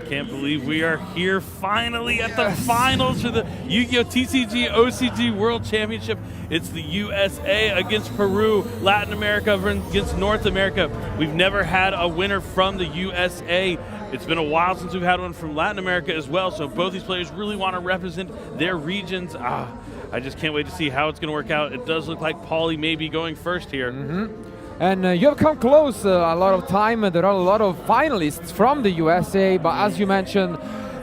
Can't believe we are here finally at the finals for the Yu-Gi-Oh! TCG OCG World Championship. It's the USA against Peru, Latin America against North America. We've never had a winner from the USA. It's been a while since we've had one from Latin America as well, so both these players really want to represent their regions. I just can't wait to see how it's going to work out. It does look like Paulie may be going first here. And you have come close a lot of time. There are a lot of finalists from the USA, but as you mentioned,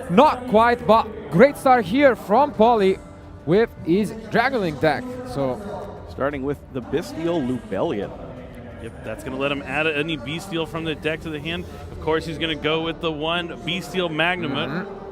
not quite, but great start here from Paulie with his Dragon Link deck. So, starting with the Bystial Lubellion. Yep, that's going to let him add any Bystial from the deck to the hand. Of course, he's going to go with the one Bystial Magnamut.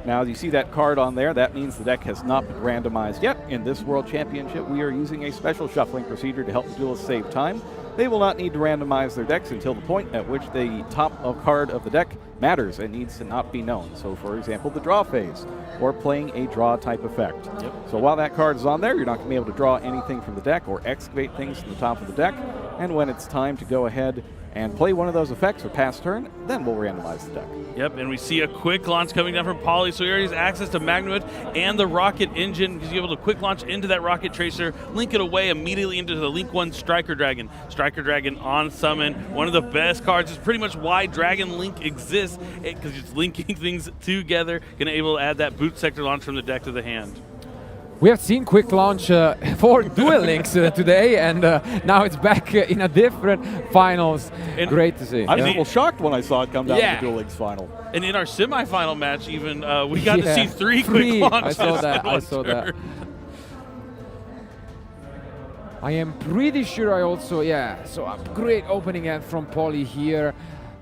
Now, as you see that card on there, that means the deck has not been randomized yet. In this World Championship, we are using a special shuffling procedure to help the duelists save time. They will not need to randomize their decks until the point at which the top card of the deck matters and needs to not be known. So, for example, the draw phase, or playing a draw type effect. So while that card is on there, you're not going to be able to draw anything from the deck or excavate things from the top of the deck. And when it's time to go ahead and play one of those effects or pass turn, then we'll randomize the deck. Yep, and we see a quick launch coming down from Paulie, so he already has access to Magnamut and the rocket engine, because you're able to quick launch into that rocket tracer, link it away immediately into the Link 1 Striker Dragon. Striker Dragon on summon, one of the best cards. It's pretty much why Dragon Link exists, because it's linking things together, going to be able to add that boot sector launch from the deck to the hand. We have seen quick launch for Duel Links today, and now it's back in a different finals. And great to see. I was a little shocked when I saw it come down to the Duel Links final. And in our semifinal match, even we got to see three quick launches. I saw that. I am pretty sure I also, so a great opening hand from Paulie here.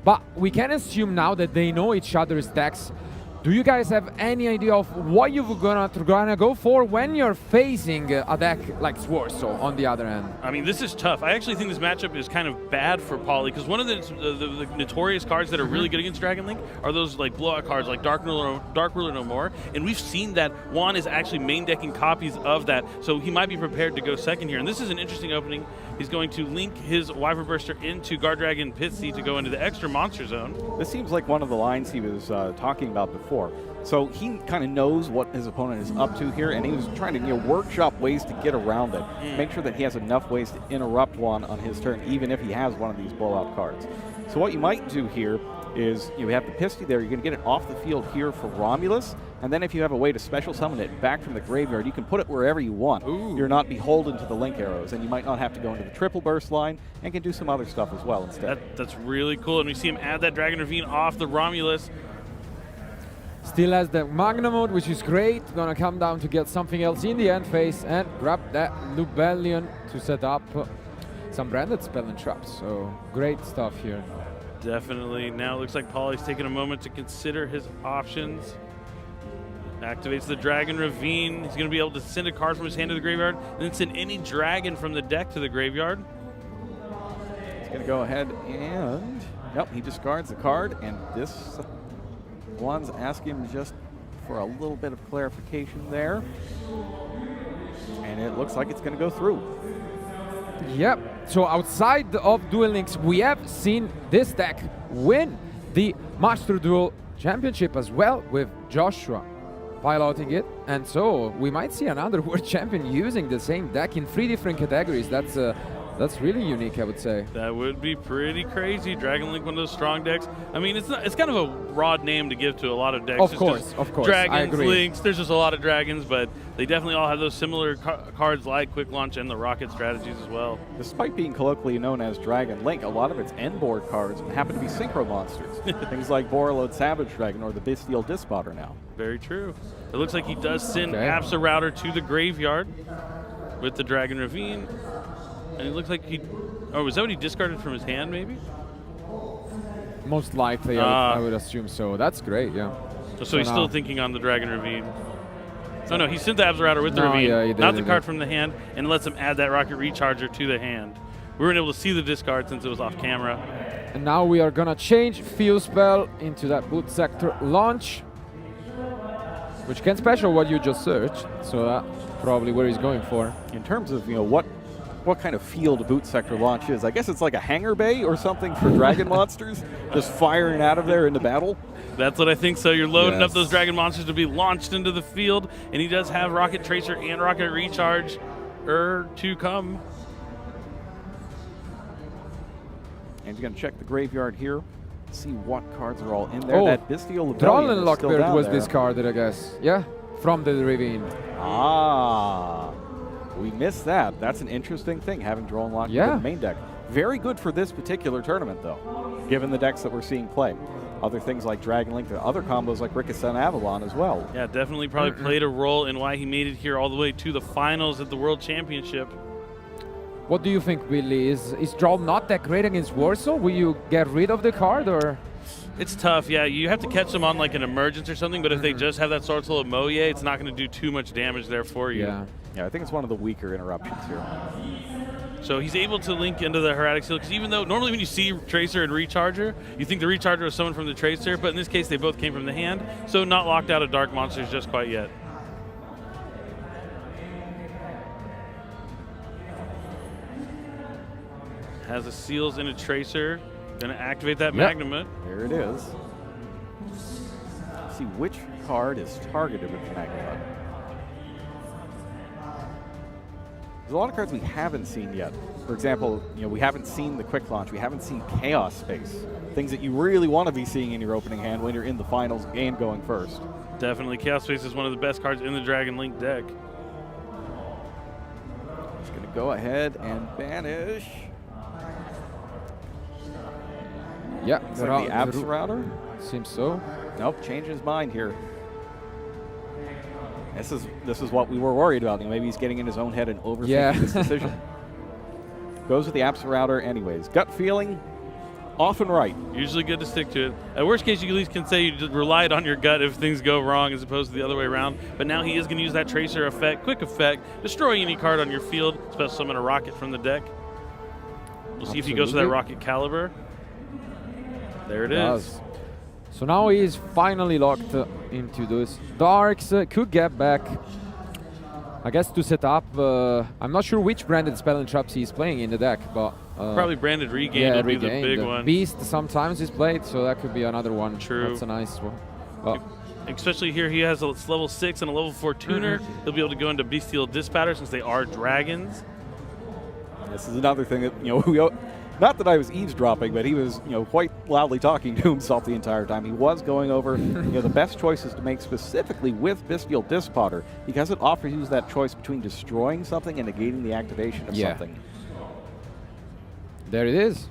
But we can assume now that they know each other's decks. Do you guys have any idea of what you're gonna go for when you're facing a deck like Swordsoul on the other end? I mean, this is tough. I actually think this matchup is kind of bad for Paulie, because one of the notorious cards that are really good against Dragon Link are those like blowout cards like Dark Ruler No More, and we've seen that Juan is actually main decking copies of that, so he might be prepared to go second here. And this is an interesting opening. He's going to link his Wyvern Burster into Guard Dragon Pitsy to go into the extra monster zone. This seems like one of the lines he was talking about before. So he kind of knows what his opponent is up to here, and he was trying to workshop ways to get around it. Make sure that he has enough ways to interrupt one on his turn, even if he has one of these blowout cards. So what you might do here is you have the Pisty there. You're going to get it off the field here for Romulus, and then if you have a way to special summon it back from the graveyard, you can put it wherever you want. You're not beholden to the link arrows, and you might not have to go into the triple burst line, and can do some other stuff as well instead. That's really cool, and we see him add that Dragon Ravine off the Romulus. Still has the Magnamut, which is great. Gonna come down to get something else in the end phase and grab that Lubellion to set up some branded spell and traps. So great stuff here. Definitely. Now it looks like Paulie's taking a moment to consider his options. Activates the Dragon Ravine. He's going to be able to send a card from his hand to the graveyard, and then send any dragon from the deck to the graveyard. He's going to go ahead and... Nope, he discards the card, and this one's asking him just for a little bit of clarification there. And it looks like it's going to go through. Yep. So outside of Duel Links, we have seen this deck win the Master Duel Championship as well, with Joshua piloting it. And so we might see another World Champion using the same deck in 3 different categories. That's really unique, I would say. That would be pretty crazy. Dragon Link, one of those strong decks. I mean, it's kind of a broad name to give to a lot of decks. Of course. Dragons, I agree. Links, there's just a lot of dragons, but they definitely all have those similar cards like Quick Launch and the Rocket strategies as well. Despite being colloquially known as Dragon Link, a lot of its end board cards happen to be synchro monsters. Things like Borreload Savage Dragon or the Bystial Dispotter now. Very true. It looks like he does send Absa Router to the graveyard with the Dragon Ravine. And it looks like was that what he discarded from his hand, maybe? Most likely, I would assume so. That's great, yeah. So he's still thinking on the Dragon Ravine. Oh no, he sent the Absa Router with the Ravine, yeah, he did, not the card from the hand, and lets him add that Rocket Recharger to the hand. We weren't able to see the discard since it was off camera. And now we are gonna change Fuse Spell into that Boot Sector launch, which can special what you just searched. So that's probably where he's going for. In terms of what what kind of field a boot sector launch is. I guess it's like a hangar bay or something for dragon monsters, just firing out of there into battle. That's what I think. So you're loading up Yes. those dragon monsters to be launched into the field, and he does have rocket tracer and rocket recharge to come. And you're going to check the graveyard here, see what cards are all in there. Oh, That Bystial Drollen is still Lockbeard down was there. discarded, I guess. Yeah, from the ravine. Ah, we missed that. That's an interesting thing, having Drollen Lockbeard Yeah. in the main deck. Very good for this particular tournament, though, given the decks that we're seeing play. Other things like Dragon Link, the other combos like Ricochet and Avalon as well. Yeah, definitely probably played a role in why he made it here all the way to the finals at the World Championship. What do you think, Billy? Is Droll not that great against Swordsoul? Will you get rid of the card, or? It's tough, yeah. You have to catch them on like an emergence or something, but if they just have that Swordsoul of Moye, it's not going to do too much damage there for you. Yeah. Yeah, I think it's one of the weaker interruptions here. So he's able to link into the Hermetic Seal, because even though normally when you see Tracer and Recharger, you think the Recharger was someone from the Tracer, but in this case they both came from the hand, so not locked out of Dark Monsters just quite yet. Has the Seals and a Tracer. Gonna activate that Magnamut. There it is. See which card is targeted with the Magnamut. There's a lot of cards we haven't seen yet. For example, we haven't seen the Quick Launch. We haven't seen Chaos Space. Things that you really want to be seeing in your opening hand when you're in the finals and going first. Definitely, Chaos Space is one of the best cards in the Dragon Link deck. Just gonna go ahead and banish. Yeah. Is that the Abs Router? Seems so. Nope, changed his mind here. This is what we were worried about. Maybe he's getting in his own head and overthinking this decision. Goes with the Abs Router anyways. Gut feeling, often right. Usually good to stick to it. At worst case, you at least can say you just relied on your gut if things go wrong as opposed to the other way around. But now he is going to use that Tracer effect, quick effect, destroy any card on your field, especially summon a Rocket from the deck. We'll see if he goes for that Rocket Caliber. There it is. So now he is finally locked into this. Darks could get back, I guess, to set up. I'm not sure which branded spell and traps he's playing in the deck, but probably Branded Regain would be the big one. Beast sometimes is played, so that could be another one. True. That's a nice one. Well, especially here, he has a level 6 and a level 4 tuner. He'll be able to go into Bystial Dispatcher since they are dragons. This is another thing that not that I was eavesdropping, but he was quite loudly talking to himself the entire time. He was going over the best choices to make specifically with Bystial Dispatcher, because it offers you that choice between destroying something and negating the activation of something. There it is.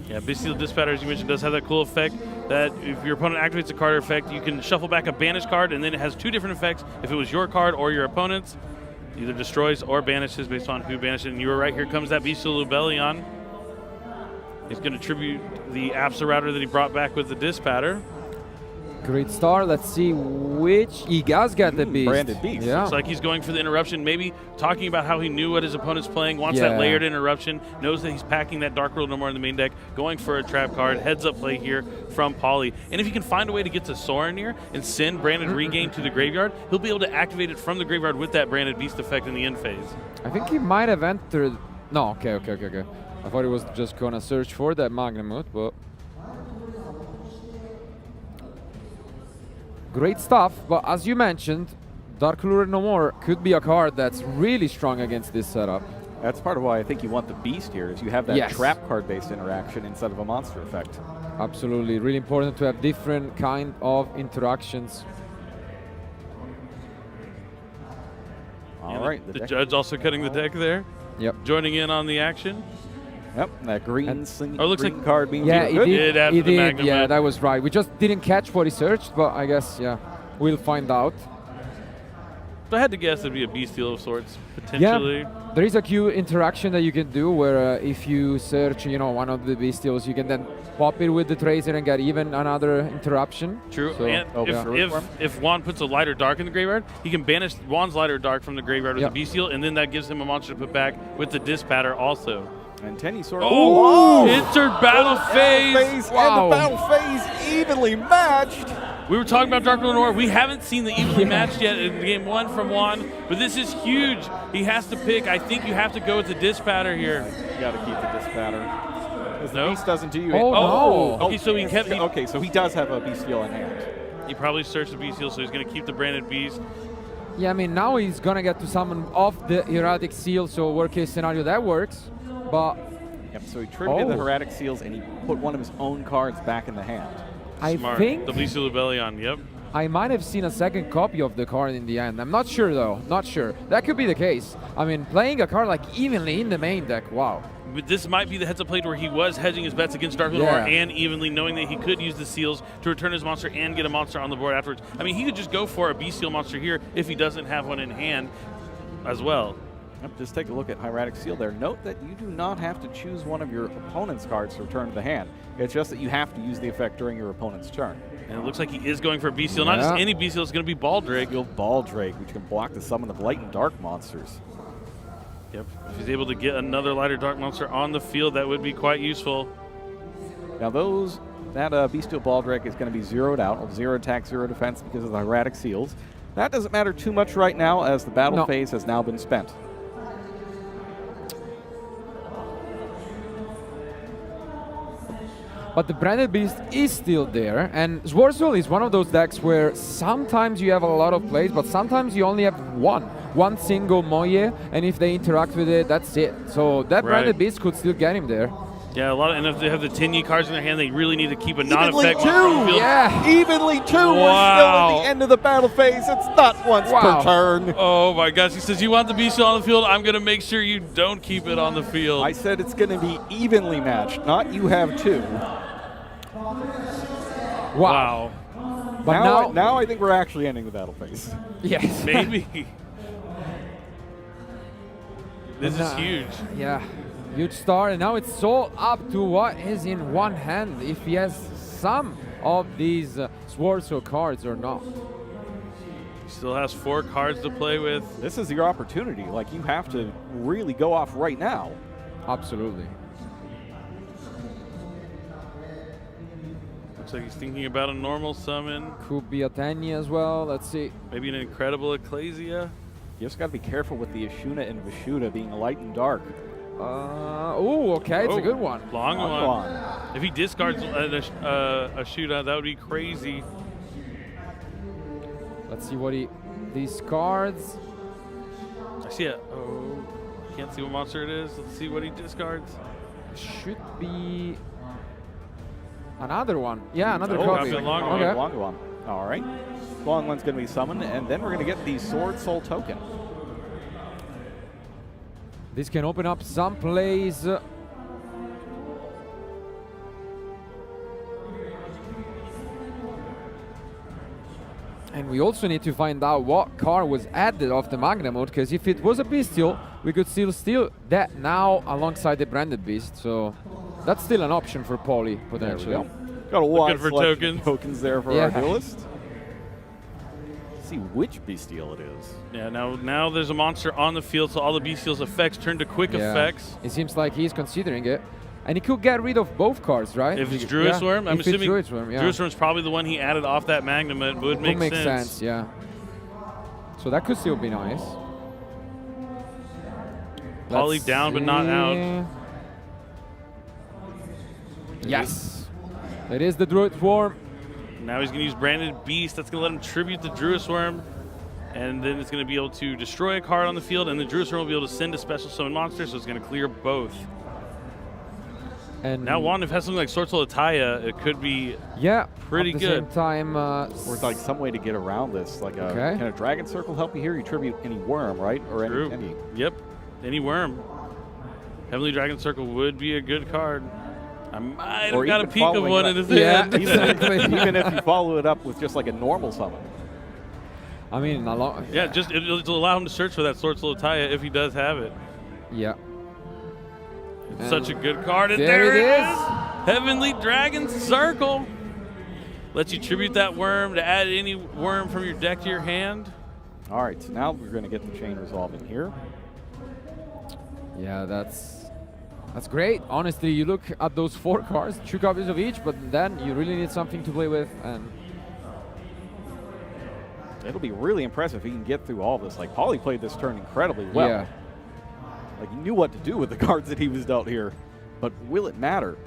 Yeah, Bystial Dispatcher, as you mentioned, does have that cool effect that if your opponent activates a card or effect, you can shuffle back a banished card, and then it has 2 different effects if it was your card or your opponent's. Either destroys or banishes based on who banished it. And you were right, here comes that Bystial Lubellion. He's going to tribute the Absa Router that he brought back with the Dispatcher. Great start. Let's see which. He does get the Beast. Branded Beast. Yeah. Looks like he's going for the interruption, maybe talking about how he knew what his opponent's playing, wants that layered interruption, knows that he's packing that Dark World no more in the main deck, going for a trap card, heads up play here from Paulie. And if he can find a way to get to Sorinir and send Branded Regain to the graveyard, he'll be able to activate it from the graveyard with that Branded Beast effect in the end phase. I think he might have entered. No, okay. I thought he was just going to search for that Magnamut, but. Great stuff, but as you mentioned, Dark Lure No More could be a card that's really strong against this setup. That's part of why I think you want the Beast here, is you have that trap card-based interaction instead of a monster effect. Absolutely, really important to have different kind of interactions. All right. The judge also cutting the deck there. Yep. Joining in on the action. Yep, that green card being he good. did. He did. Magnamut. Yeah, that was right. We just didn't catch what he searched, but I guess, we'll find out. If I had to guess, it'd be a Bystial of sorts, potentially. Yeah, there is a Q interaction that you can do where if you search, one of the Bystials, you can then pop it with the Tracer and get even another interruption. True. So, and if Juan puts a Lighter Dark in the graveyard, he can banish Juan's Lighter Dark from the graveyard with the Bystial, and then that gives him a monster to put back with the Dispatcher also. And Tenyi Swordsoul. Oh! Entered battle phase! And the battle phase evenly matched. We were talking about Dark Duel. We haven't seen the evenly matched yet in game 1 from Juan, but this is huge. He has to pick. I think you have to go with the Dispatter here. You got to keep the Dispatter. Because the Nope. Beast doesn't do you Oh, no. Okay, so he kept. Okay, so he does have a Bystial in hand. He probably searched the Bystial, so he's going to keep the branded beast. Yeah, I mean, now he's gonna get to summon off the Hieratic Seal, so worst case scenario that works. But Yep, so he triggers the Oh. Hieratic Seals and he put one of his own cards back in the hand. I Smart. think The Bystial Rebellion, yep. I might have seen a second copy of the card in the end. I'm not sure though, not sure. That could be the case. I mean, playing a card like evenly in the main deck, wow. But this might be the heads-up play where he was hedging his bets against Dark Duel Yeah. and evenly, knowing that he could use the seals to return his monster and get a monster on the board afterwards. I mean, he could just go for a Bestial monster here if he doesn't have one in hand as well. Yep, just take a look at Hieratic Seal there. Note that you do not have to choose one of your opponent's cards to return to the hand. It's just that you have to use the effect during your opponent's turn. And it looks like he is going for a Bestial. Not just Yeah. any Bestial, it's going to be Baldrake. Bystial Baldrake, which can block the summon of light and dark monsters. Yep. If he's able to get another lighter dark monster on the field, that would be quite useful. Now that Bystial Baldrake is going to be zeroed out, 0 attack, 0 defense because of the Hieratic Seals. That doesn't matter too much right now as the battle No. phase has now been spent. But the Branded Beast is still there, and Swordsoul is one of those decks where sometimes you have a lot of plays, but sometimes you only have one single Moye, and if they interact with it, that's it. So that Right. Branded Beast could still get him there. Yeah, and if they have the Tenyi cards in their hand, they really need to keep a Evenly non-effect two! on the field. Yeah. Evenly 2! We're still Wow. at the end of the battle phase. It's not once Wow. per turn. Oh my gosh, he says, you want the Bestial on the field? I'm going to make sure you don't keep it on the field. I said it's going to be evenly matched, not you have 2. Wow. But Now I think we're actually ending the battle phase. yes. Maybe. This is Nah. huge. Yeah, huge start, and now it's all up to what is in one hand, if he has some of these Swordsoul cards or not. He still has 4 cards to play with. This is your opportunity. Like, you have to really go off right now. Absolutely. Looks like he's thinking about a normal summon, Could be a Tenyi as well, let's see. maybe an Incredible Ecclesia. You just got to be careful with the Ashuna and Vishuda being light and dark. Oh, okay, it's a good one. Long Long one. If he discards a shootout, that would be crazy. Let's see what he discards. I see it. Oh, can't see what monster it is. Let's see what he discards. Should be another one. Yeah, another Oh, copy. got the long one. Okay. Long one. All right. Long one's going to be summoned, and then we're going to get the Sword Soul token. This can open up some plays. And we also need to find out what card was added off the Magna mode, because if it was a Bystial, we could still steal that now alongside the Branded Beast. So that's still an option for Paulie, There we potentially. go. Got a wide for selection of tokens. tokens there for Yeah. our duelist. Let's see which Bystial it is. Yeah, now there's a monster on the field, so all the Bestial's effects turn to quick Yeah. effects. It seems like he's considering it. And he could get rid of both cards, right? If it's Yeah, Druid Worm, I'm if it's assuming Druid Worm, yeah. Druid Worm's probably the one he added off that Magnum. It would make sense. Yeah. So that could still be nice. Paulie Let's down but not out. see. Yes. It is the Druid Worm. Now he's going to use Branded Beast. That's going to let him tribute the Druid Worm. And then it's going to be able to destroy a card on the field, and the Druid Worm will be able to send a special summon monster, so it's going to clear both. And Now, Juan, if it has something like Swordsoul Ataya, it could be yeah, pretty at the good. same time, Or like some way to get around this. Like Okay. can a Dragon Circle help you here? You tribute any worm, right? Or true. any. Yep, any worm. Heavenly Dragon Circle would be a good card. I might Or have got a even peek of following one it in his up. Yeah, hand. exactly. Even if you follow it up with just like a normal summon. I mean, a lot. Yeah, just it'll allow him to search for that Swordsoul Ataya if he does have it. Yeah. It's such a good card. And there there it it is. is. Heavenly Dragon Circle. Lets you tribute that worm to add any worm from your deck to your hand. All right, so now we're going to get the chain resolving here. Yeah, that's great. Honestly, you look at those 4 cards, 2 copies of each, but then you really need something to play with. And It'll be really impressive if he can get through all this. Like, Paulie played this turn incredibly well. Yeah. Like, he knew what to do with the cards that he was dealt here. But will it matter?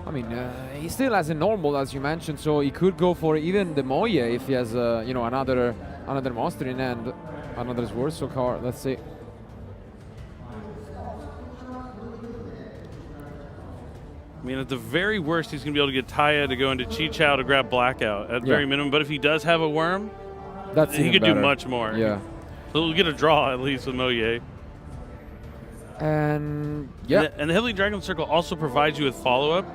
I mean, he still has a normal, as you mentioned, so he could go for even the Moye if he has, you know, another monster in hand, another Swordsoul card. Let's see. I mean, at the very worst, he's going to be able to get Taya to go into Chi Chow to grab Blackout at very minimum. But if he does have a worm, he could do much more. Yeah. So he'll get a draw at least with Moye. And yeah. And the Heavily Dragon Circle also provides you with follow-up.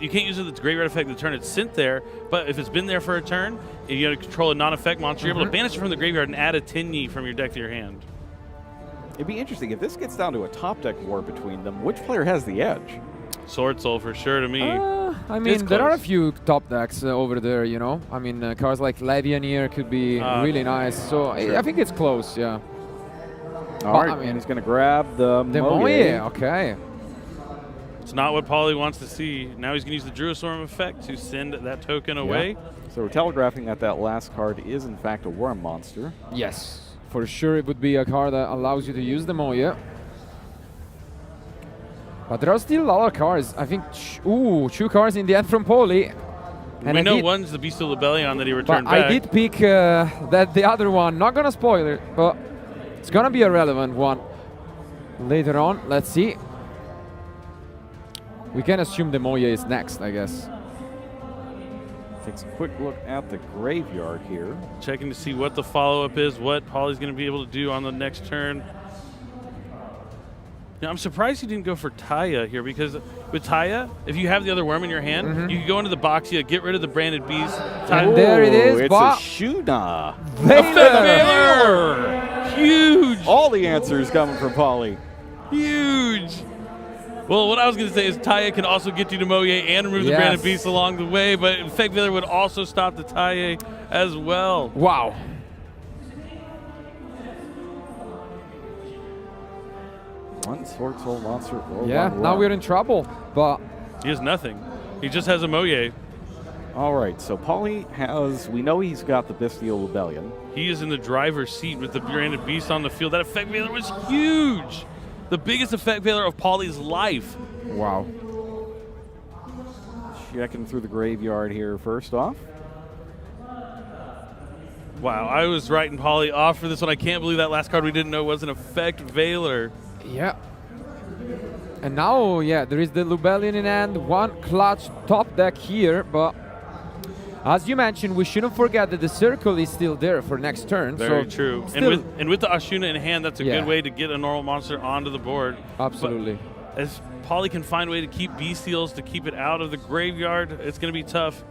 You can't use it as a graveyard effect the turn it's sent there, but if it's been there for a turn, if you have to control a non-effect monster, you're able to banish it from the graveyard and add a Tenyi from your deck to your hand. It'd be interesting if this gets down to a top deck war between them. Which player has the edge? Swordsoul for sure to me. I mean, there are a few top decks over there, you know. I mean, cards like Levianeer could be really nice. So I think it's close, yeah. All right, I mean, he's going to grab the Moye. Okay. It's not what Paulie wants to see. Now he's going to use the Druistorm effect to send that token away. So we're telegraphing that that last card is, in fact, a worm monster. Yes. For sure, it would be a card that allows you to use the Moye. But there are still a lot of cards. I think, two cards in the end from Paulie. And we know one's the Bystial Rebellion that he returned back. I did pick that the other one. Not going to spoil it, but it's going to be a relevant one later on. Let's see. We can assume the Moye is next, I guess. Takes a quick look at the graveyard here. Checking to see what the follow-up is, what Paulie's going to be able to do on the next turn. Now, I'm surprised he didn't go for Taya here, because with Taya, if you have the other worm in your hand, you can go into the Boxia, get rid of the Branded Beast. And there it is. It's a Shuna. Veiler! Huge! All the answers coming from Paulie. Huge! Well, what I was going to say is Taya can also get you to Moye and remove the Branded Beast along the way, but Effect Veiler would also stop the Taya as well. Wow. One Swordsoul monster. Now we're in trouble, but he has nothing. He just has a Moye. All right, so Paulie has, we know he's got the Bystial Rebellion. He is in the driver's seat with the Branded Beast on the field. That Effect Veiler was huge. The biggest Effect Veiler of Paulie's life. Wow. Checking through the graveyard here first off. Wow, I was writing Paulie off for this one. I can't believe that last card we didn't know was an Effect Veiler. Yeah. And now, there is the Lubellion in hand. One clutch top deck here, but as you mentioned, we shouldn't forget that the circle is still there for next turn. Very true. And with the Ashuna in hand, that's a good way to get a normal monster onto the board. Absolutely. But as Paulie can find a way to keep Bystials, to keep it out of the graveyard, it's going to be tough.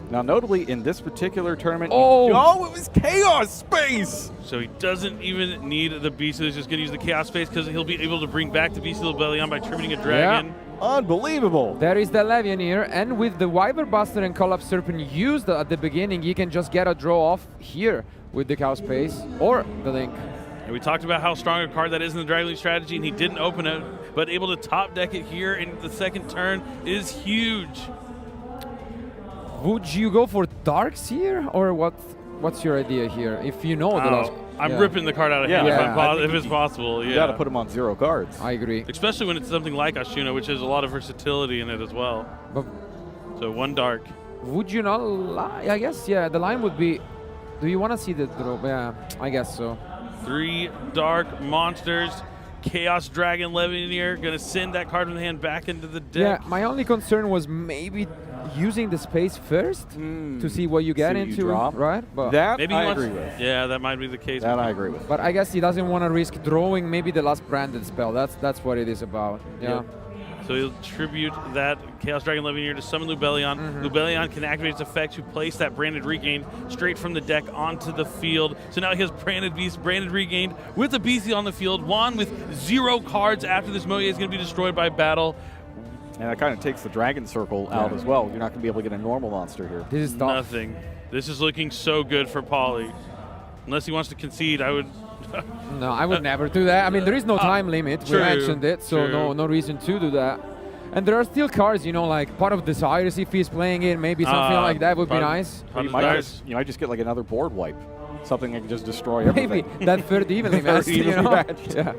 Now, notably in this particular tournament, it was Chaos Space! So he doesn't even need the Beast. He's just going to use the Chaos Space because he'll be able to bring back the Bystial Rebellion by tributing a dragon. Yeah. Unbelievable. There is the Levianeer, and with the Wyvern Buster and Collapse Serpent used at the beginning, you can just get a draw off here with the Chaos Space or the Link. And we talked about how strong a card that is in the Dragon League strategy, and he didn't open it, but able to top deck it here in the second turn is huge. Would you go for Darks here, or what's your idea here? If you know the last... I'm ripping the card out of hand if it's possible. You got to put him on 0 cards. I agree. Especially when it's something like Ashuna, which has a lot of versatility in it as well. But so 1 dark. Would you not lie? I guess, the line would be... Do you want to see the draw? Yeah, I guess so. 3 dark monsters. Chaos Dragon Levianeer going to send that card from the hand back into the deck. Yeah, my only concern was maybe using the space first to see what you get into, right? But that I agree with. Yeah, that might be the case. That I agree with. But I guess he doesn't want to risk drawing maybe the last branded spell. That's what it is about. Yeah. Yep. So he'll tribute that Chaos Dragon Levianeer to summon Lubellion. Lubellion can activate its effect to place that Branded Regained straight from the deck onto the field. So now he has Branded Beast, Branded Regained with the Beastie on the field. Juan with 0 cards after this Moye is going to be destroyed by battle. And that kind of takes the Dragon Circle out as well. You're not going to be able to get a normal monster here. This is nothing. This is looking so good for Paulie. Unless he wants to concede, I would... No, I would never do that. I mean, there is no time limit. We mentioned it, so no reason to do that. And there are still cards, like Pot of Desires if he's playing it, maybe something like that would be nice. You might just get like another board wipe. Something that can just destroy everything. Maybe that third evenly match, Yeah.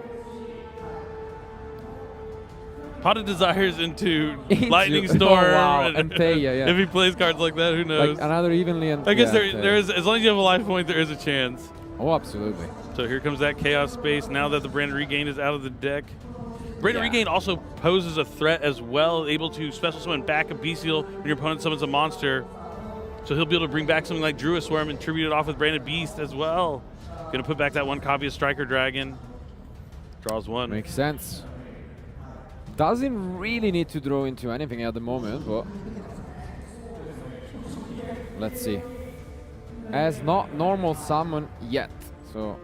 Pot of Desires into Lightning Storm. Oh, wow. And pay, yeah. If he plays cards like that, who knows? Like another evenly. And I guess there is, as long as you have a life point, there is a chance. Oh, absolutely. So here comes that Chaos Space now that the Branded Regain is out of the deck. Branded Regain also poses a threat as well, able to special summon back a Bystial when your opponent summons a monster. So he'll be able to bring back something like Druid Swarm and tribute it off with Branded Beast as well. Gonna put back that one copy of Striker Dragon. Draws one. Makes sense. Doesn't really need to draw into anything at the moment, but let's see. As not normal summon yet, so.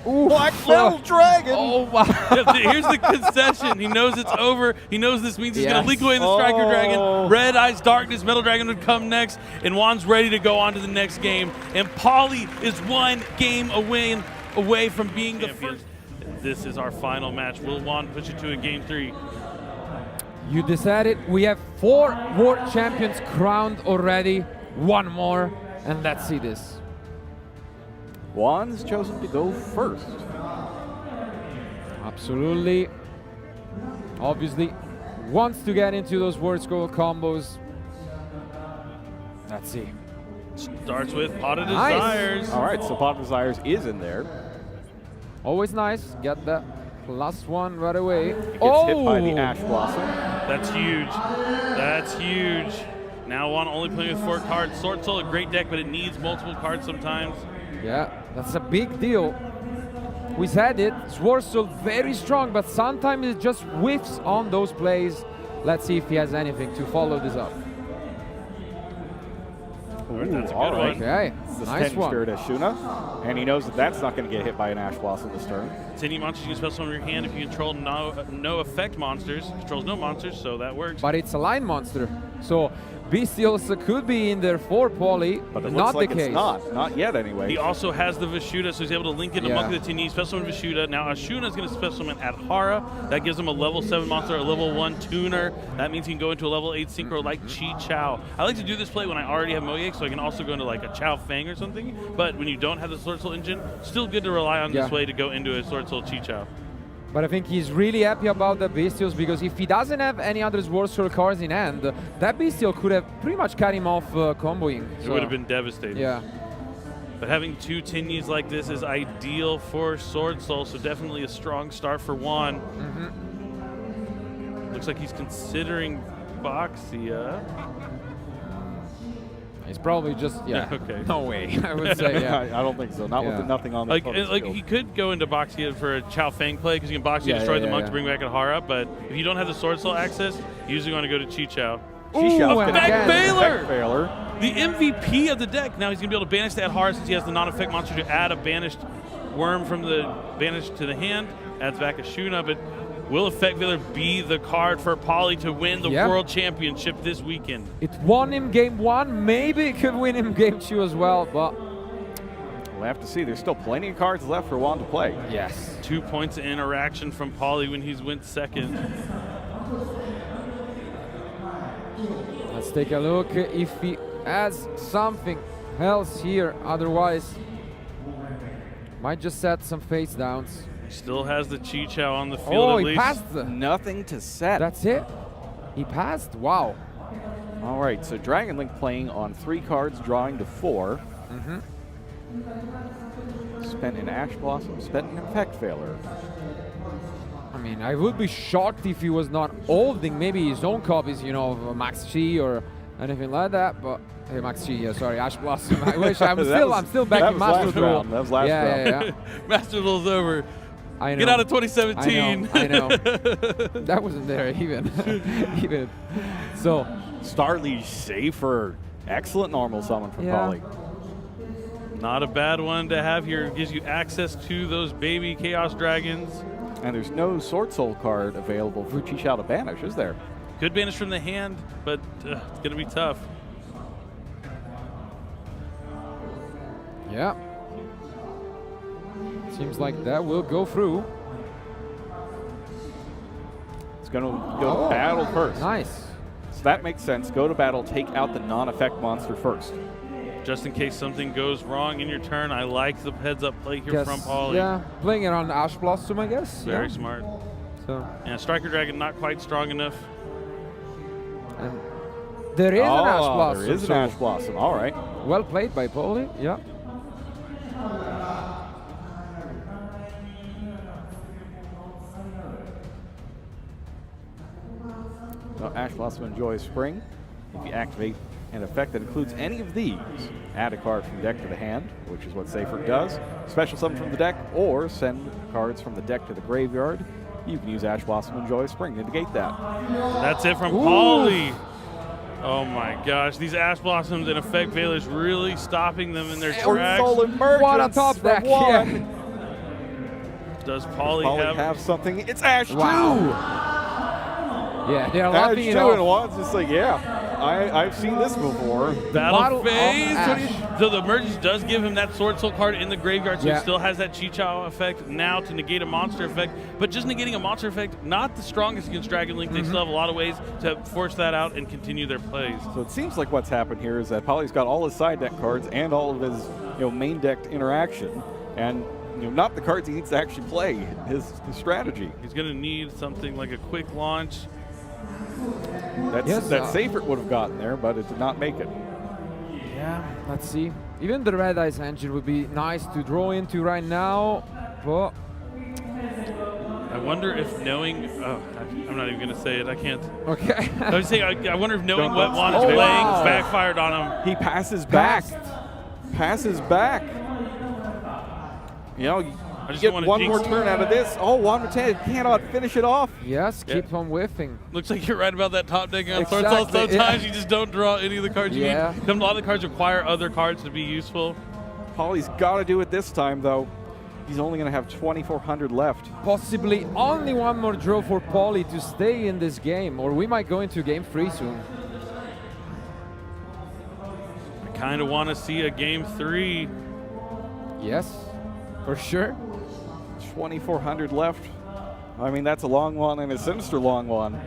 Ooh, Black Fell Dragon! Oh, wow. Here's the concession. He knows it's over. He knows this means he's going to leak away the Striker Dragon. Red Eyes Darkness, Metal Dragon would come next, and Juan's ready to go on to the next game. And Paulie is one game away from being the first. This is our final match. Will Juan push it to a game 3? You decided we have 4 World Champions crowned already. One more, and let's see this. Juan's chosen to go first. Absolutely. Obviously, wants to get into those World Scroll combos. Let's see. Starts with Pot of Nice. Desires. All right, so Pot of Desires is in there. Always nice. Get that +1 right away. It gets hit by the Ash Blossom. That's huge. That's huge. Now Juan only playing with 4 cards. Swordsoul, a great deck, but it needs multiple cards sometimes. Yeah, that's a big deal. We said it. Swordsoul very strong, but sometimes it just whiffs on those plays. Let's see if he has anything to follow this up. Ooh, that's a good all right. one. Okay, This nice Tenyi one. Spirit Ashuna, and he knows that that's not going to get hit by an Ash Blossom this turn. Tenyi monsters you can special summon your hand if you control no effect monsters. Controls no monsters, so that works. But it's a line monster, so Bystials could be in there for Paulie, But it not looks like the case. it's not yet anyway. He also has the Vishuda, so he's able to link into Monk of the Tenyi, special summon Vishuda. Now Ashuna is going to special summon Adhara. That gives him a level 7 monster, a level 1 tuner. That means he can go into a level 8 synchro like Chi Chao. I like to do this play when I already have Moyek, so I can also go into like a Chao Fang or something. But when you don't have the Swordsoul engine, still good to rely on this way to go into a Swordsoul Chi Chao. But I think he's really happy about the Bystials because if he doesn't have any other Swordsoul cards in hand, that Bystial could have pretty much cut him off comboing. It would have been devastating. Yeah. But having 2 Tenyis like this is ideal for Swordsoul, so definitely a strong start for Juan. Looks like he's considering Boxia. He's probably just, Okay. no way, I would say, yeah. I don't think so. Not with nothing on the Like he could go into Boxia for a Chao Fang play because you can Boxia destroy the monk to bring back Adhara, but if you don't have the Swordsoul access, you usually want to go to Chi Chao. Back Baylor! The MVP of the deck. Now he's going to be able to banish the Adhara since he has the non-effect monster to add a banished worm from the banished to the hand. Adds back a Shuna, but will Effect Veiler be the card for Paulie to win the World Championship this weekend? It won him game 1, maybe it could win him game 2 as well, but we'll have to see. There's still plenty of cards left for Juan to play. yes. 2 points of interaction from Paulie when he's went second. Let's take a look if he has something else here, otherwise might just set some face downs. Still has the Chi Chao on the field Oh, at he least. passed. Nothing to set. That's it. He passed. Wow. All right, so Dragon Link playing on 3 cards, drawing to 4. Spent an Ash Blossom, spent an Effect Veiler. I mean, I would be shocked if he was not holding maybe his own copies, you know, of Max Chi or anything like that. But hey, Max Chi, yeah, sorry, Ash Blossom. I wish I'm still back in Master Duel. That was last round. Yeah. Master Duel's over. I know. Get out of 2017. I know. That wasn't there even. So, Starly safer. Excellent normal summon from Paulie. Not a bad one to have here. It gives you access to those baby Chaos Dragons. And there's no Swordsoul card available for Chi Chao to banish, is there? Could banish from the hand, but it's going to be tough. yeah. Seems like that will go through. going to go to battle first. Nice. So that makes sense. Go to battle, take out the non-effect monster first. Just in case something goes wrong in your turn, I like the heads-up play here Guess, from Paulie. Yeah, playing it on Ash Blossom, I guess. Very yeah. smart. So, Yeah, Striker Dragon not quite strong enough. and there is an Ash Blossom. There is an so Ash Blossom. All right. well played by Paulie. Yeah. So Ash Blossom enjoys Spring. If you activate an effect that includes any of these, add a card from the deck to the hand, which is what Seyfried does. Special summon from the deck, or send cards from the deck to the graveyard. You can use Ash Blossom Enjoy Spring to negate that. That's it from Paulie. Oh my gosh, these Ash Blossoms and Effect Veilers really stopping them in their tracks. Soul Emergence What a top from deck. one. Yeah. Does Paulie, Paulie have something? It's Ash Wow. Yeah, they're Ash laughing 2 it and off. one's just like, yeah, I've seen this before. Battle Bottle of phase. Ash. So the emergence does give him that Sword Soul card in the graveyard, so Yeah. he still has that Chi-Chao effect now to negate a monster effect. But just negating a monster effect, not the strongest against Dragon Link. They still have a lot of ways to force that out and continue their plays. So it seems like what's happened here is that Paulie's got all his side deck cards and all of his main decked interaction, and not the cards he needs to actually play. His strategy. He's going to need something like a quick launch. That Seyfried would have gotten there, but it did not make it. Yeah, let's see. Even the Red Eyes engine would be nice to draw into right now, but I wonder if knowing. I'm not even going to say it. I can't. okay. I was saying, I wonder if knowing Don't- what Juan is Oh, playing wow. backfired on him. He passes back. Passed. Passes back. You I just get want one to more turn out of this. Oh, Juan Mateo cannot finish it off. Yes, Yeah. keep on whiffing. Looks like you're right about that top decking on Sword Soul. Exactly, Sometimes yeah. you just don't draw any of the cards you Yeah. need. A lot of the cards require other cards to be useful. Paulie's got to do it this time, though. He's only going to have 2,400 left. Possibly only one more draw for Paulie to stay in this game, or we might go into game 3 soon. I kind of want to see a game 3. Yes, for sure. 2,400 left. I mean, that's a long one and a sinister long one.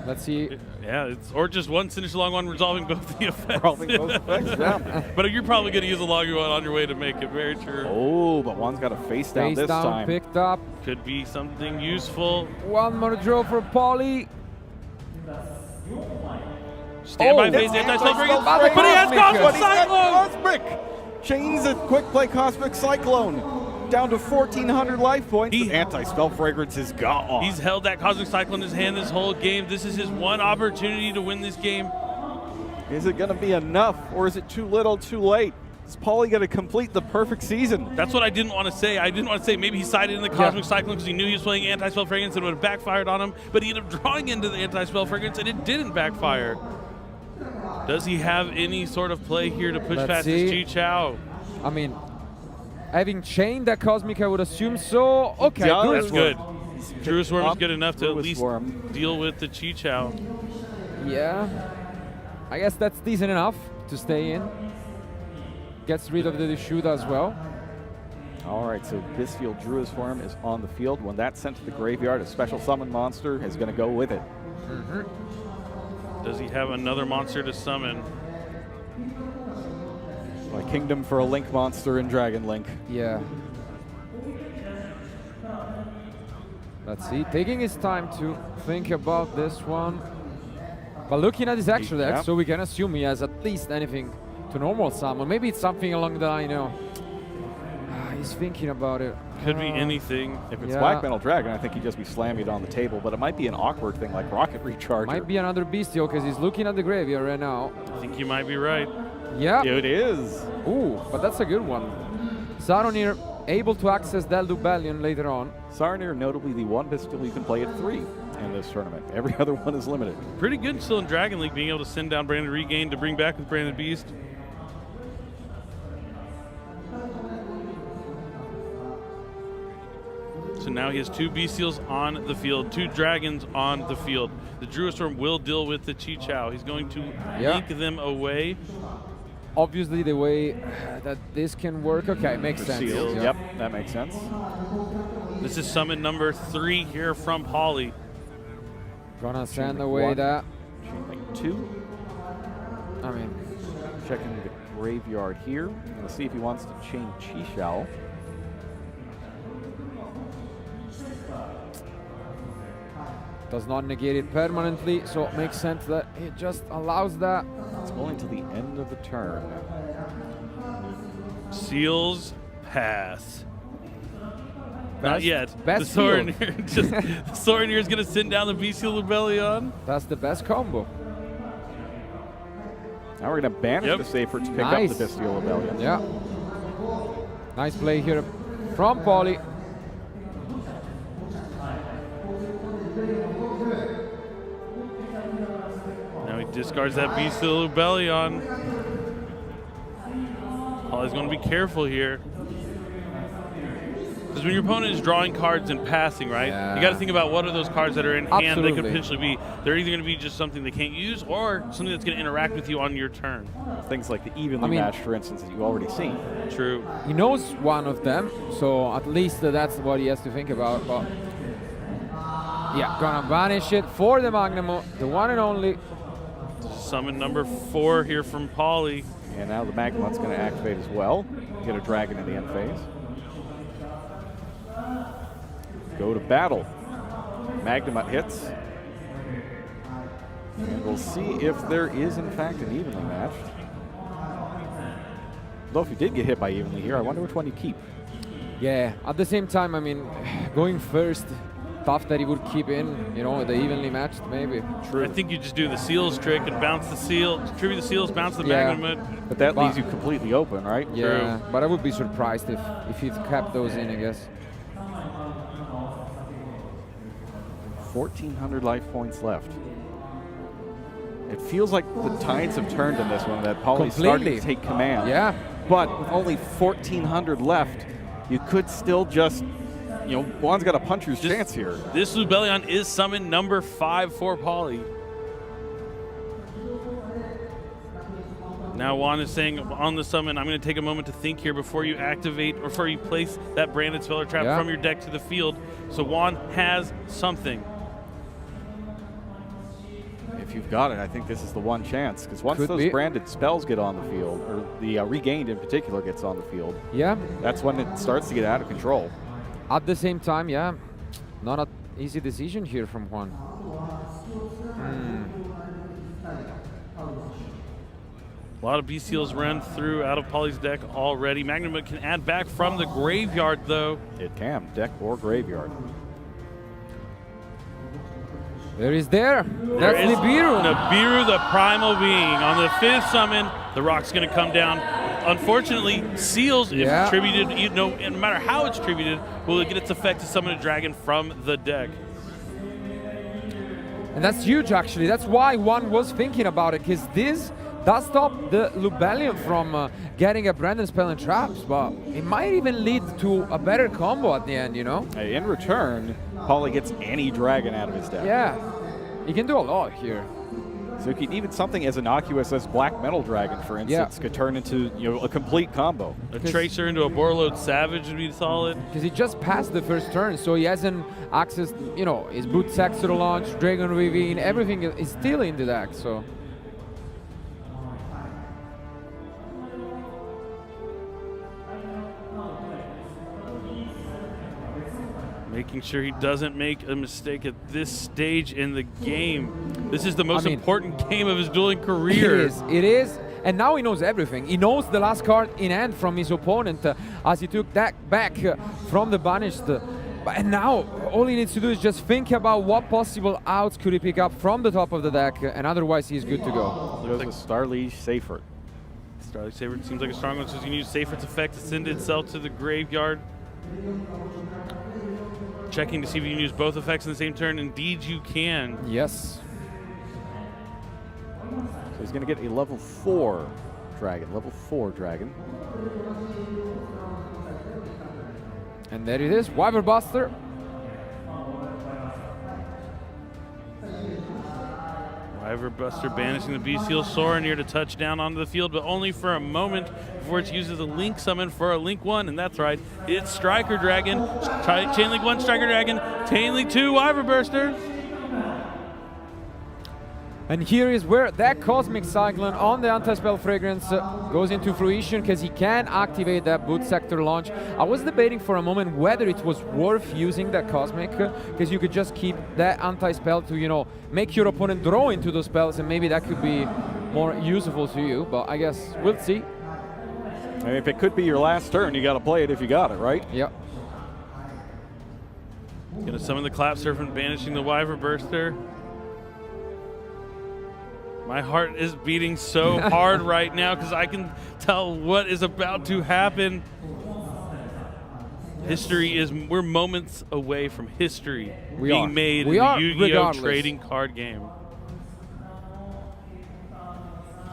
Let's see. Yeah, or just one sinister long one resolving both the effects. Probably both effects, yeah. But you're probably going to use a longer one on your way to make it. Very true. Oh, but one's got a face down Face this down, time. picked up. Could be something useful. One more draw for Paulie. Standby Oh, phase that's anti-spell anti-spell break. break. But he has Cosmic. Cosmic But he's got Cyclone! Cosmic! Chains a quick play Cosmic Cyclone. Down to 1,400 life points. He- but anti-spell fragrance is gone. He's held that Cosmic Cyclone in his hand this whole game. This is his one opportunity to win this game. Is it going to be enough, or is it too little, too late? Is Paulie going to complete the perfect season? That's what I didn't want to say. I didn't want to say maybe he sided in the Cosmic Cyclone because he knew he was playing anti-spell fragrance and it would have backfired on him, but he ended up drawing into the anti-spell fragrance and it didn't backfire. Does he have any sort of play here to push Let's past see. his Chi-Chao? I mean, having chained that Cosmic, I would assume so. Okay, does. good. That's good. Druid Swarm is Up good enough to at Druid least Swarm. deal with the Chi-Chao. Yeah. I guess that's decent enough to stay in. Gets rid of the shoot as well. All right, so Bystial Druid's Form is on the field. When that's sent to the graveyard, a special summon monster is going to go with it. Does he have another monster to summon? A kingdom for a Link monster in Dragon Link. Yeah. Let's see. Taking his time to think about this one. But looking at his extra deck, Yeah. so we can assume he has at least anything to normal summon. Maybe it's something along the line, he's thinking about it. Could be anything. If it's Yeah. Black Metal Dragon, I think he'd just be slamming it on the table, but it might be an awkward thing like Rocket Recharger. Might be another Bystial because he's looking at the graveyard right now. I think you might be right. Yeah. It is. Ooh, but that's a good one. Saronir able to access Deldubellion later on. Saronir, notably the one Bystial you can play at 3 in this tournament. Every other one is limited. Pretty good still in Dragon League, being able to send down Branded Regain to bring back with Branded Beast. So now he has 2 Bestials on the field, 2 Dragons on the field. The Druid Storm will deal with the Chi-Chao. He's going to link them away. Obviously, the way that this can work, okay, makes sense. Seals. Yeah. Yep, that makes sense. This is summon number 3 here from Paulie. Gonna send Chain away link that. 1, chain link 2. I mean, Checking the graveyard here. Let's see if he wants to chain Chi-Shao. does not negate it permanently, so it makes sense that it just allows that. It's only until the end of the turn. Seals pass. Not yet. best The Sorenir is going to send down the Bystial Rebellion. That's the best combo. Now we're going to banish the Safer to pick up the Bystial Rebellion. Yeah. Nice play here from Paulie. Now he discards that Bystial Rebellion. Paulie's going to be careful here. Because when your opponent is drawing cards and passing, right, you got to think about what are those cards that are in hand that could potentially be, they're either going to be just something they can't use or something that's going to interact with you on your turn. Things like the evenly matched, for instance, that you've already seen. True. He knows one of them, so at least that's what he has to think about. But yeah, gonna banish it for the Magnum, the one and only. Summon number 4 here from Paulie. And now the Magnemut's going to activate as well. Get a dragon in the end phase. Go to battle. Magnemut hits. And we'll see if there is, in fact, an evenly matched. Though if you did get hit by evenly here, I wonder which one you keep. Yeah, at the same time, I mean, going first, tough that he would keep in, you know, the evenly matched, maybe. True. I think you just do the seals trick and bounce the seal, tribute the seals, bounce the Magnum. But that leaves you completely open, right? Yeah, but I would be surprised if he kept those in, I guess. 1,400 life points left. It feels like the tides have turned in this one, that Paulie's starting to take command. Yeah. But with only 1,400 left, you could still just, you know, Juan's got a puncher's chance here. This Rebellion is summon number 5 for Paulie. Now Juan is saying on the summon, I'm going to take a moment to think here before you activate or before you place that branded spell or trap from your deck to the field. So Juan has something. If you've got it, I think this is the one chance. Because once those branded spells get on the field, or the regained in particular gets on the field, that's when it starts to get out of control. At the same time, yeah, not an easy decision here from Juan. A lot of Bystials run through out of Paulie's deck already. Magnum can add back from the graveyard, though. It can, deck or graveyard. There is That's Nibiru. Nibiru, the primal being. On the 5th summon, the rock's going to come down. Unfortunately, seals, if tributed, you know, no matter how it's tributed, will it get its effect to summon a dragon from the deck. And that's huge, actually. That's why Juan was thinking about it, because this does stop the Rebellion from getting a branded spell and traps, but it might even lead to a better combo at the end, you know? In return, Paulie gets any dragon out of his deck. Yeah, he can do a lot here. So even something as innocuous as Black Metal Dragon, for instance, could turn into, you know, a complete combo. A Tracer into a Borreload Savage would be solid. Because he just passed the first turn, so he hasn't accessed, you know, his Boot Sax to the launch, Dragon Ravine, everything is still in the deck, so. Making sure he doesn't make a mistake at this stage in the game. This is the most important game of his dueling career. It is. And now he knows everything. He knows the last card in hand from his opponent as he took that back from the banished. And now all he needs to do is just think about what possible outs could he pick up from the top of the deck, and otherwise he's good to go. There's a Starliege Safer. Starliege Safer seems like a strong one, so you can use Safer's effect to send itself to the graveyard. Checking to see if you can use both effects in the same turn. Indeed, you can. Yes. So he's going to get a level 4 dragon. Level 4 dragon. And there it is, Wyvern Buster. Wyvern Buster banishing the Bystial Sorenir to touch down onto the field, but only for a moment before it uses a Link summon for a Link 1, and that's right, it's Striker Dragon. Chain Link 1, Striker Dragon. Chain Link 2, Wyvern Buster. And here is where that Cosmic Cyclone on the Anti-Spell Fragrance goes into fruition, because he can activate that boot sector launch. I was debating for a moment whether it was worth using that Cosmic, because you could just keep that Anti-Spell to, you know, make your opponent draw into those spells, and maybe that could be more useful to you, but I guess we'll see. And if it could be your last turn, you got to play it if you got it, right? Yep. Gonna summon the Clap Serpent, banishing the Wyver Burster. My heart is beating so hard right now because I can tell what is about to happen. We're moments away from history being made in the Yu-Gi-Oh! Trading card game.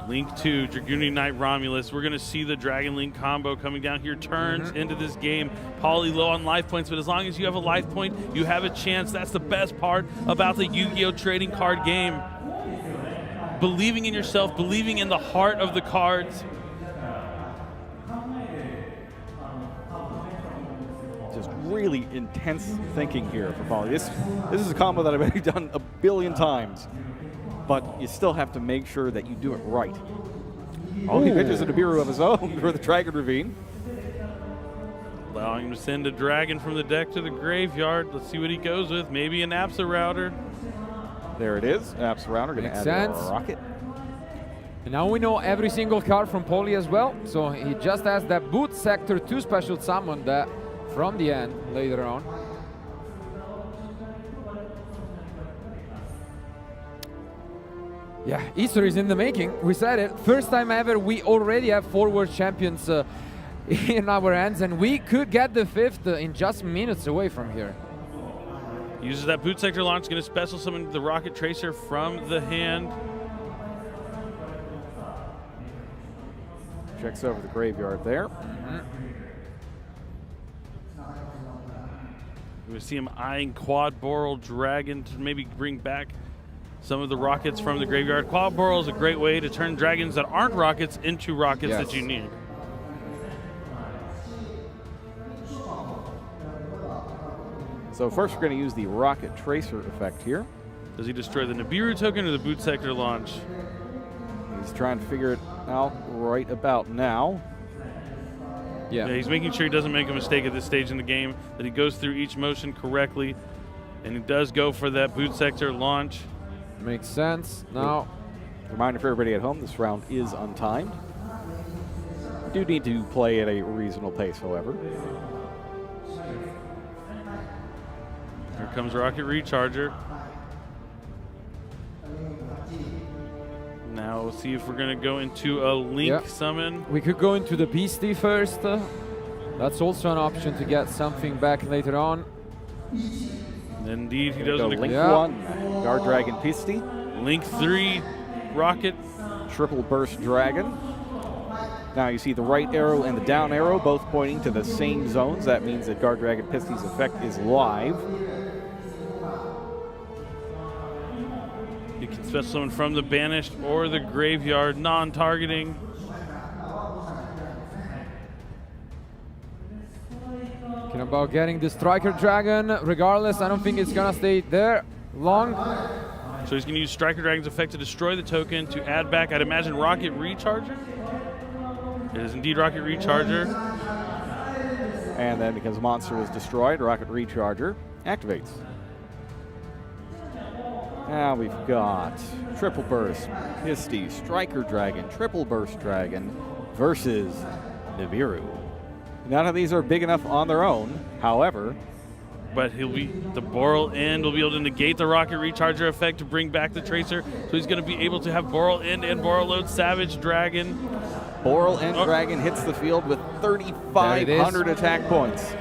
Link 2, Dragoon Knight Romulus. We're going to see the Dragon Link combo coming down here. Turns into this game. Paulie low on life points, but as long as you have a life point, you have a chance. That's the best part about the Yu-Gi-Oh! Trading card game. Believing in yourself, believing in the heart of the cards. Just really intense thinking here for Paulie. This is a combo that I've already done a billion times, but you still have to make sure that you do it right. Oh, he pitches a Nibiru of his own for the Dragon Ravine. Allowing him to send a dragon from the deck to the graveyard. Let's see what he goes with. Maybe an Apsa Router. There it is. Apps Router going to add a rocket. And now we know every single card from Paulie as well. So he just has that boot sector 2 special summon that from the end later on. Yeah, Easter is in the making. We said it. First time ever, we already have 4 World Champions in our hands, and we could get the 5th in just minutes away from here. Uses that boot sector launch, going to special summon the Rocket Tracer from the hand. Checks over the graveyard there. We see him eyeing Quad Boral Dragon to maybe bring back some of the rockets from the graveyard. Quad Boral is a great way to turn dragons that aren't rockets into rockets that you need. So first we're going to use the Rocket Tracer effect here. Does he destroy the Nibiru token or the boot sector launch? He's trying to figure it out right about now. Yeah, he's making sure he doesn't make a mistake at this stage in the game, that he goes through each motion correctly, and he does go for that boot sector launch. Makes sense. Now, reminder for everybody at home, this round is untimed. You do need to play at a reasonable pace, however. Here comes Rocket Recharger. Now we'll see if we're going to go into a Link summon. We could go into the Beastie first. That's also an option to get something back later on. Indeed, he does. Link 1, Guard Dragon Beastie. Link 3, Rocket. Triple Burst Dragon. Now you see the right arrow and the down arrow both pointing to the same zones. That means that Guard Dragon Beastie's effect is live. You can special summon from the banished or the graveyard, non-targeting. Thinking about getting the Striker Dragon. Regardless, I don't think it's gonna stay there long. So he's gonna use Striker Dragon's effect to destroy the token to add back, I'd imagine, Rocket Recharger? It is indeed Rocket Recharger. And then because the monster is destroyed, Rocket Recharger activates. Now we've got Triple Burst, Beastie, Striker Dragon, Triple Burst Dragon versus Nibiru. None of these are big enough on their own, however. But the Boral End will be able to negate the Rocket Recharger effect to bring back the Tracer. So he's going to be able to have Boral End and Boral Load Savage Dragon. Boral End Dragon hits the field with 3,500 attack points.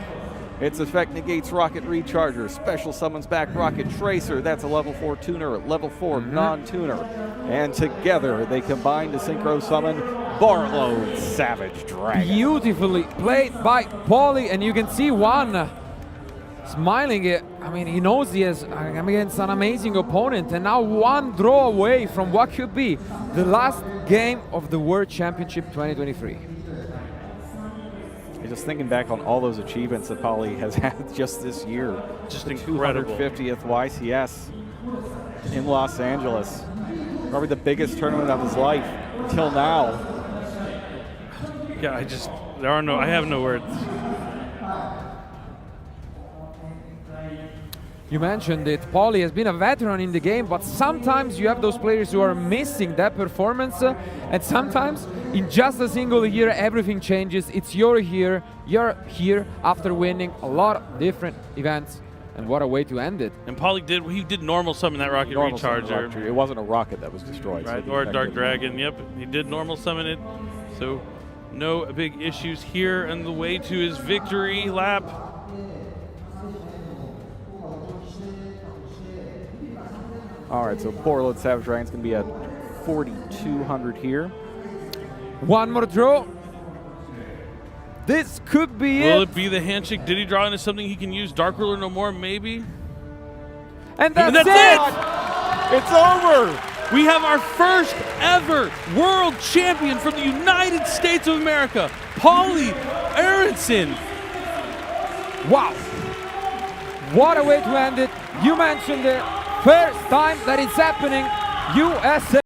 Its effect negates Rocket Recharger, special summons back Rocket Tracer. That's a level 4 tuner, level 4 non-tuner. And together they combine to synchro summon Boral Savage Dragon. Beautifully played by Paulie, and you can see Juan smiling it. I mean, he knows he is against an amazing opponent, and now one draw away from what could be the last game of the World Championship 2023. Just thinking back on all those achievements that Paulie has had just this year. Just incredible. 250th YCS in Los Angeles. Probably the biggest tournament of his life until now. Yeah, I have no words. You mentioned it, Paulie has been a veteran in the game, but sometimes you have those players who are missing that performance, and sometimes in just a single year everything changes. It's you're here after winning a lot of different events, and what a way to end it. And Paulie did normal summon that rocket Normal recharger. summon rocket. It wasn't a rocket that was destroyed. Right, so or a Dark Dragon, yep. He did normal summon it, so no big issues here on the way to his victory lap. All right, so poor Lord Savage Dragon's going to be at 4,200 here. One more draw. This could be Will it be the handshake? Did he draw into something he can use? Dark Ruler no more, maybe? And that's it! It's over! We have our first ever world champion from the United States of America, Paulie Aronson. Wow. What a way to end it. You mentioned it. First time that it's happening. USA.